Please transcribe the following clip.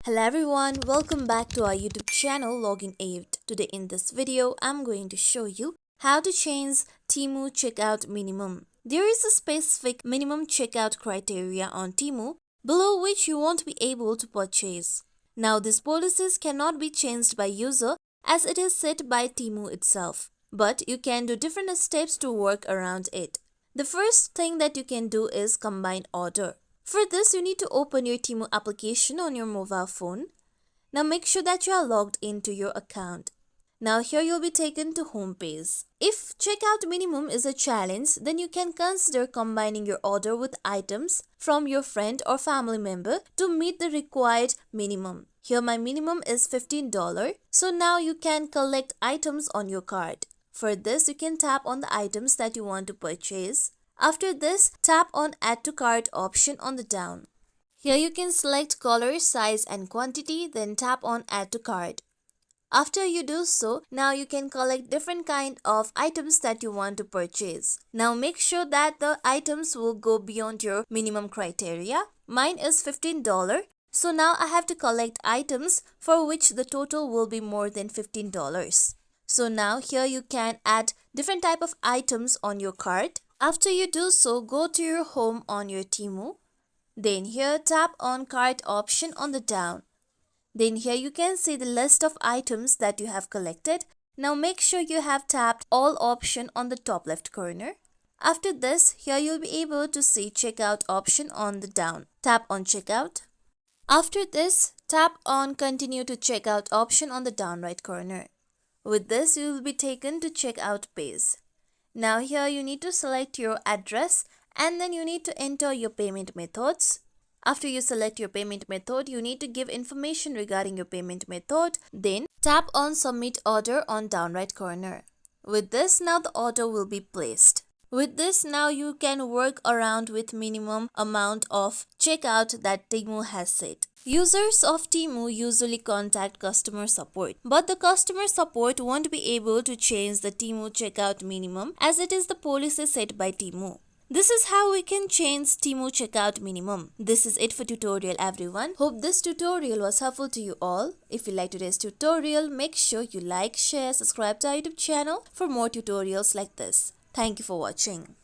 Hello everyone, welcome back to our YouTube channel Login Aid. Today in this video, I'm going to show you how to change Temu checkout minimum. There is a specific minimum checkout criteria on Temu below which you won't be able to purchase. Now these policies cannot be changed by user as it is set by Temu itself, but you can do different steps to work around it. The first thing that you can do is combine order. For this, you need to open your Temu application on your mobile phone. Now make sure that you are logged into your account. Now here you'll be taken to home page. If checkout minimum is a challenge, then you can consider combining your order with items from your friend or family member to meet the required minimum. Here my minimum is $15, so now you can collect items on your card. For this, you can tap on the items that you want to purchase. After this, tap on Add to Cart option on the down. Here you can select color, size and quantity, then tap on Add to Cart. After you do so, now you can collect different kind of items that you want to purchase. Now make sure that the items will go beyond your minimum criteria. Mine is $15, so now I have to collect items for which the total will be more than $15. So now here you can add different type of items on your cart. After you do so, go to your home on your Temu. Then here tap on cart option on the down. Then here you can see the list of items that you have collected. Now make sure you have tapped all option on the top left corner. After this, here you'll be able to see checkout option on the down. Tap on checkout. After this, tap on continue to checkout option on the down right corner. With this, you will be taken to checkout page. Now here you need to select your address and then you need to enter your payment methods. After you select your payment method, you need to give information regarding your payment method. Then tap on submit order on down right corner. With this, now the order will be placed. With this, now you can work around with minimum amount of checkout that Temu has set. Users of Temu usually contact customer support, but the customer support won't be able to change the Temu checkout minimum as it is the policy set by Temu. This is how we can change Temu checkout minimum. This is it for tutorial everyone. Hope this tutorial was helpful to you all. If you like today's tutorial, make sure you like, share, subscribe to our YouTube channel for more tutorials like this. Thank you for watching.